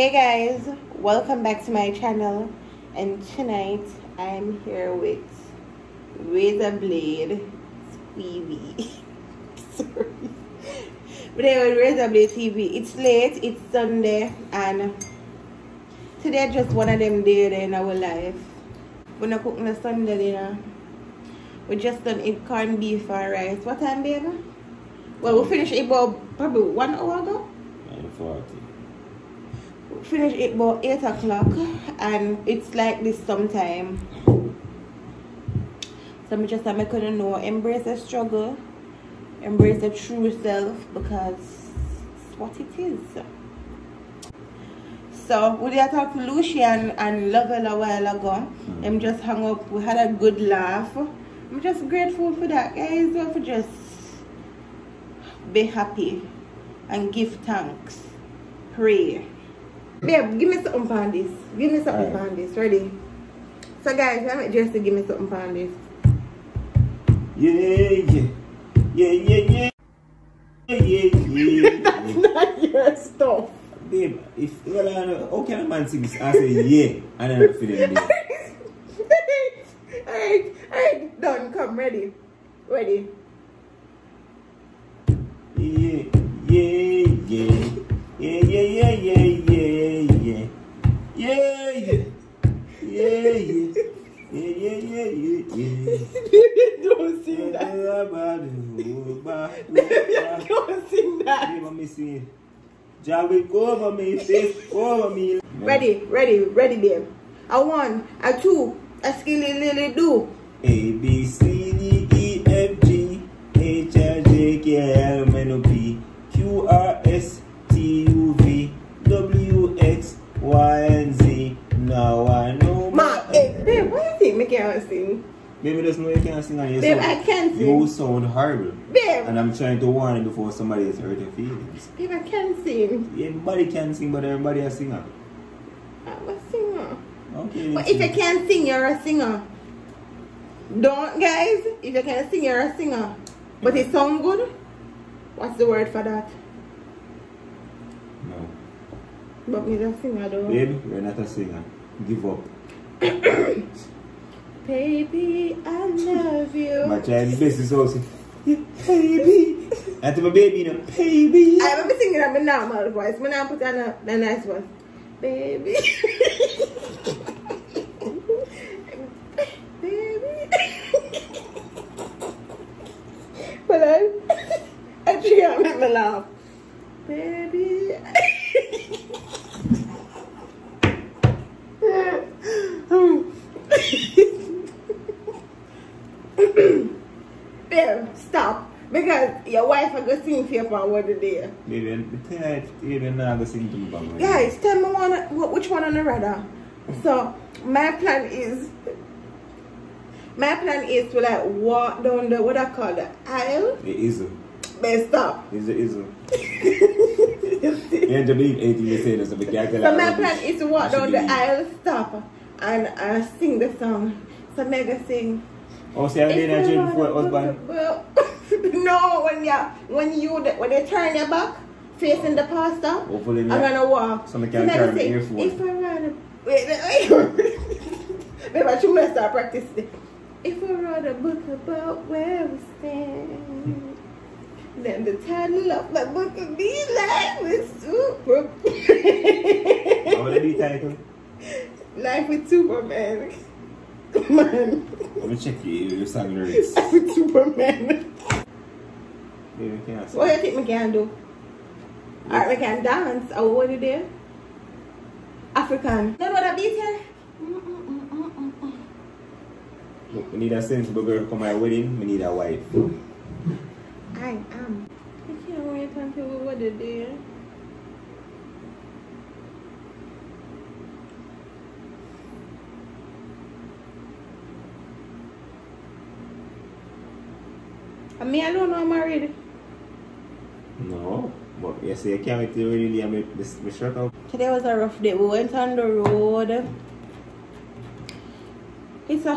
Hey guys, welcome back to my channel, and tonight I'm here with Razor Blade TV. Sorry. But anyway, Razor Blade TV. It's late, it's Sunday, and today just one of them days in our life. We're not cooking the Sunday dinner. We just done eat corned beef and rice. What time, baby? Well, we finished it about probably 1 hour ago. 9:40. Finish it about 8 o'clock, and it's like this sometime. So I'm just gonna know, embrace the struggle, embrace the true self, because it's what it is. So we did talk to Lucian and Lovell a while ago. I'm just hung up, we had a good laugh. I'm just grateful for that, guys. For just be happy and give thanks. Pray. Babe, give me something on this. Give me something on this. Ready? So guys, I'm just to give me something on this. Yeah. That's not your stuff. Babe, how can a man sing this? I say yeah, and then I feel it. Alright, done. Come, ready. Ready. Yeah. Don't sing that. Don't sing that. Let me see. Jawi, cover me, face, cover me. Ready, babe. A 1, a 2, a skilly lily do. A B C D E F G H I J K L M N O P Q R S T U V W X Y and Z. Now I know Babe, why you think me can't sing? Baby, there's no you can't sing on your Babe, song. I can't sing. You sound horrible. Babe. And I'm trying to warn you before somebody is hurt your feelings. Babe, I can't sing. Everybody can sing, but everybody a singer. I'm a singer. Okay. But if you can't sing, you're a singer. Don't, guys. If you can't sing, you're a singer. But it sound good? What's the word for that? No. But me a singer though. Babe, you're not a singer. Give up. Baby, I love you. My child best is also baby. And my baby, you know, baby. I'm singing on my normal voice. I'm not put on a nice one. Baby. Baby. But I can't make me laugh. Baby. Babe, stop. Because your wife are going to sing for you for what today. Baby, tonight, even now, I'm going to sing to me. Guys, tell me which one on the radar. So, my plan is to like walk down the, what I call the aisle. It isn't. But stop. It's isn't. You have to believe anything you say, so we can't tell So my plan is to walk down the aisle, stop, and sing the song. So Mega sing. Oh, see, I did that dream before husband. Well, no, when you turn your back, facing the pastor, Hopefully, I'm gonna walk. So I can carry my earphone. If I rather, wait, maybe I should mess start practicing. If I wrote a book about where we stand, then the title of my book would be Life with Superman. What would the title? Life with Superman. Man. Let me check your song lyrics. Life with Superman. Baby, can't sing. What do you think I can do? Alright, I can dance. Oh, what do you do? African. You know what I beat here? Look, we need a sensible girl to come to my wedding. We need a wife. I am. I can't wait until what they do. I mean, I don't know I'm married. No, but you say you can't wait to really make this shirt out. Today was a rough day. We went on the road. It's a...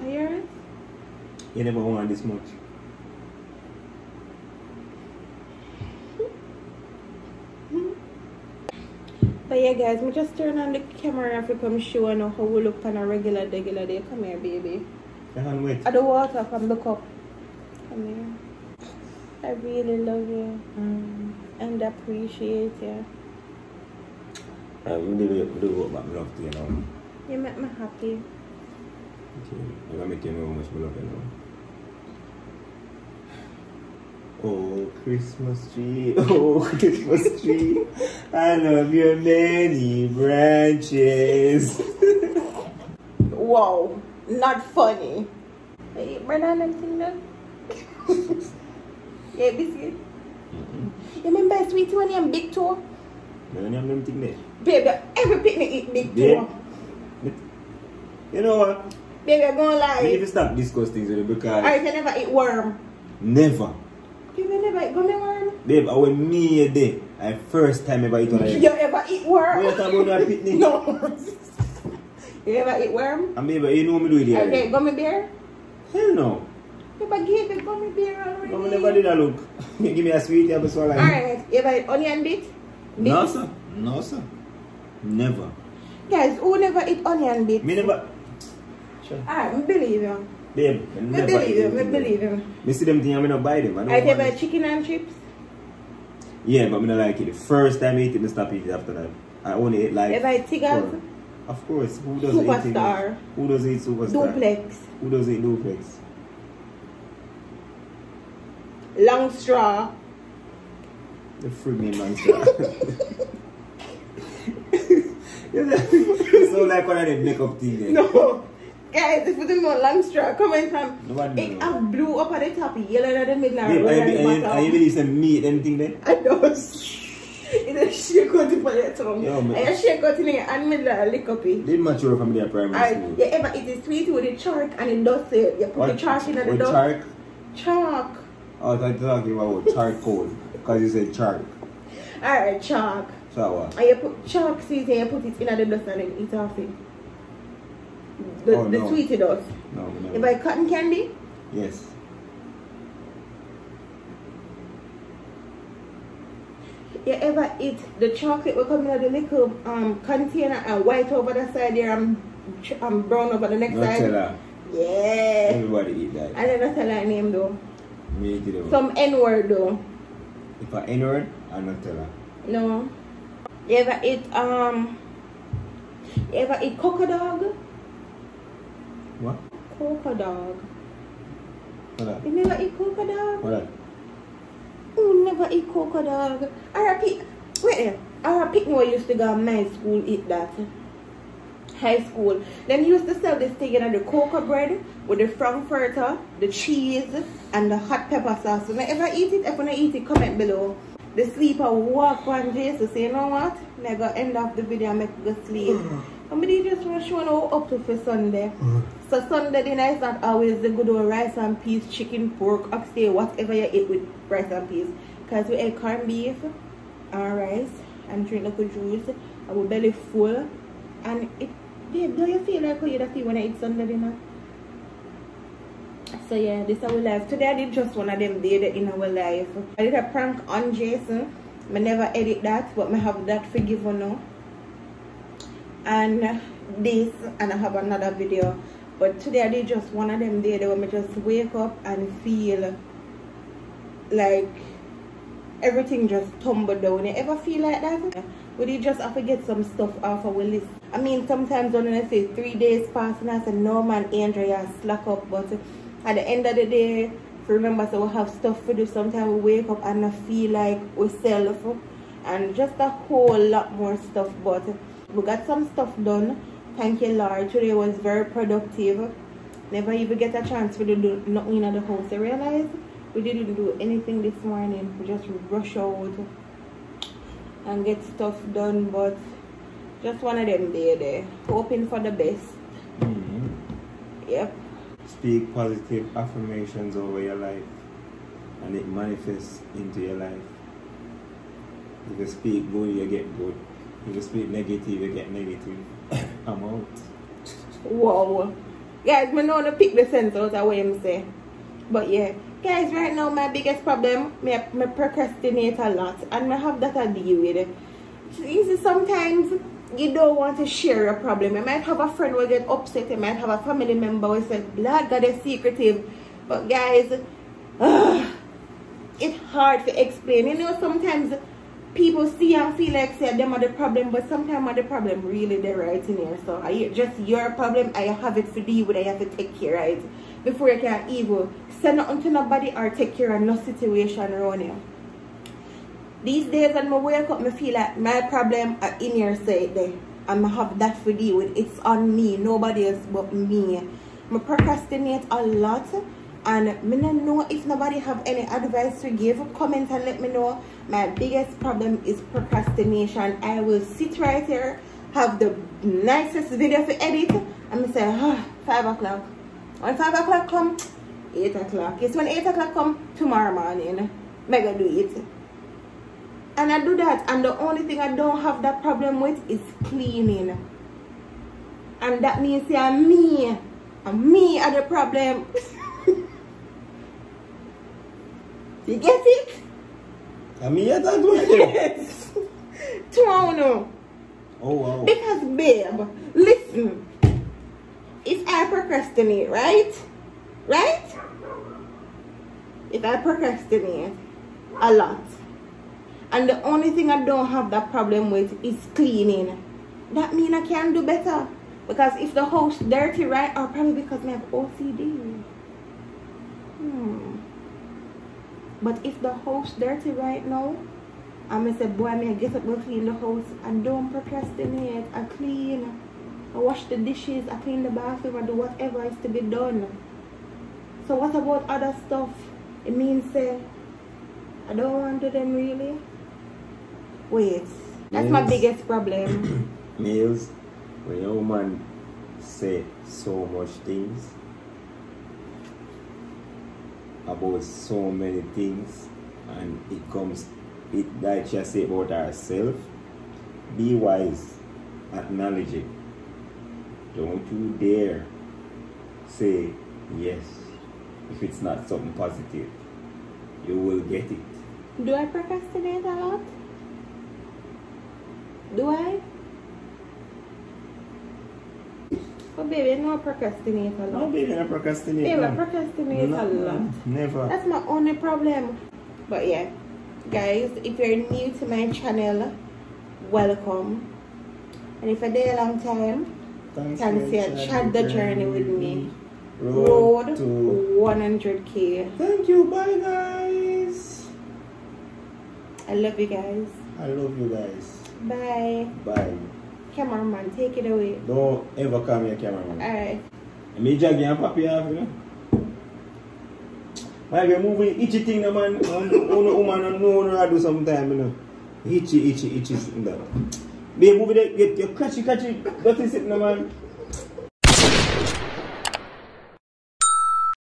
Are you alright? You never want this much. But yeah guys, me just turn on the camera if you come show and how we look on a regular day. Come here baby. Wait. At the water, come look up. Come here. I really love you and appreciate you. I really do what I love to, you know. You make me happy. Okay. I'm gonna make you know how much I love you now. Oh, Christmas tree, oh, Christmas tree, I love your many branches. Wow, not funny. Hey, banana thing now? Yeah, biscuit. You remember sweetie when you're big too? No, you have them thing there. Baby, every picnic eat big too. Yeah. You know what? Baby, I'm gonna lie. We need to stop discuss things with you because... Alright, you never eat worm. Never. Baby, never eat gummy worm. Babe, when me a day, I first time ever eat on a You ever eat worm? What you talking about a picnic? No. You ever eat worm? And baby, you know what me do with you? Okay, gummy bear? Hell no. Baby, gave it gummy bear already. No, I never did that look. You give me a sweet, you have a swallow. Alright, you ever eat onion bit? No, sir. No, sir. Never. Guys, who never eat onion bit? Me never. Sure. Alright, I believe you. Babe, I never eat I them. believe you. Me see them things, I'm not buy them. I I don't ever want chicken and chips? Yeah, but I don't like it. The first time I eat it, I stop eating after that. I only ate like... Ever eat tigers? Of course. Who does eat Superstar. tigers? Who does eat superstar? Duplex. Who does eat duplex? Long straw. The fruit name monster. It's so like one of them makeup things there. No. Guys, if you don't know long straw coming from... Nobody It know. have blue up at the top, yellow at the middle, and Babe, red at the I bottom. believe some meat, anything there? I know. It's a shake out to your tongue. Yo, man. And you shake out in your hand middle and lick up it. Did mature from their primary school. You ever eat the sweet with the chalk and it does it? You put the chalk in the What dust. chark? Chalk. Oh, I thought you were talking about charcoal. Because you said chark. Alright, chalk. So what? And you put chalk sweet and you put it in the dust and then eat off it. The no. sweetie dust. No, no. If I cotton candy, Yes. you ever eat the chocolate will come in the little container and white over the side there and brown over the next side? Nutella. Yeah. Everybody eat that. I never tell her name though. Me eat it. Some N-word though. If I N-word, I Nutella. No. You ever eat cocoa dog? What? Cocoa dog. What that? You never eat cocoa dog? What that? Oh, never eat cocoa dog. Wait there. Our picnic used to go to my school eat that. High school. Then used to sell this thing in the cocoa bread with the frankfurter, the cheese, and the hot pepper sauce. So never eat it. If you don't eat it, comment below. The sleeper walk one day, so say, you know what? I go end off the video and make go sleep. Somebody just want to show how up to for Sunday. So Sunday dinner is not always the good old rice and peas, chicken, pork, oxtail, whatever you eat with rice and peas. Because we ate corned beef and rice and drink little juice and we belly full. And it, babe, do you feel like how you feel when I eat Sunday dinner? So yeah, this is our life. Today I did just one of them days in our life. I did a prank on Jason. I never edit that, but I have that forgiven now. And this, and I have another video. But today I did just one of them days where I just wake up and feel like everything just tumbled down. You ever feel like that? Would you just have to get some stuff off our list? I mean, sometimes when I say 3 days pass and I say, no man, Andrea, you slack up. But at the end of the day, remember, so we have stuff to do. Sometimes we wake up and I feel like we self and just a whole lot more stuff. But we got some stuff done. Thank you, Lord. Today was very productive. Never even get a chance to do nothing in the house. I realize we didn't do anything this morning. We just rush out and get stuff done. But just one of them days there. Hoping for the best. Yep. Speak positive affirmations over your life and it manifests into your life. If you speak good, you get good. If you speak negative, you get negative. I'm out. Wow. Guys, I know to pick the sense out of what I'm saying. But yeah. Guys, right now my biggest problem, I procrastinate a lot. And I have that to deal with. easy sometimes you don't want to share your problem. You might have a friend who will get upset. You might have a family member who will say, Blood God is secretive. But guys, it's hard to explain. You know, sometimes people see and feel like say them are the problem, but sometimes the problem really they're right in here. So just your problem, I have it for deal with, I have to take care of it. Before you can even say nothing to nobody or take care of no situation around you. These days when I wake up, I feel like my problem are in your side there. And I have that for deal with. It's on me, nobody else but me. I procrastinate a lot. And I don't know if nobody have any advice to give. Comment and let me know. My biggest problem is procrastination. I will sit right here, have the nicest video to edit, and I say, 5 o'clock. When 5 o'clock come, 8 o'clock. It's when 8 o'clock come, tomorrow morning. I go do it. And I do that, and the only thing I don't have that problem with is cleaning. And that means me are the problem. You get it? I'm here that way. Yes. Tomorrow. Oh wow. Because babe, listen. If I procrastinate, right? If I procrastinate a lot, and the only thing I don't have that problem with is cleaning, that means I can do better. Because if the house dirty, right, or probably because I have OCD. But if the house dirty right now, I'm going to say, boy, I get up and clean the house. And don't procrastinate. I clean. I wash the dishes. I clean the bathroom. I do whatever is to be done. So what about other stuff? It means I don't want to do them really. Wait. That's my biggest problem. Males, when your woman say so much things about so many things, and it like she say about herself, be wise, acknowledge it. Don't you dare say yes if it's not something positive. You will get it. Do I procrastinate a lot? Do I? Oh baby, no, I procrastinate a lot. No baby, I procrastinate. Baby, I procrastinate a lot. Never. That's my only problem. But yeah, guys, if you're new to my channel, welcome. And if you're there a long time, you can say Chad the Journey with me. Road to 100K. Thank you, bye guys. I love you guys. I love you guys. Bye. Bye. Cameraman, take it away. Don't ever call me a cameraman. Alright. Me jaggy and papi off, you know. Why we moving itchy thing, no man? Uno woman no I do sometime, you know. Itchy in that. Be moving it, get your catchy, that is it, no man.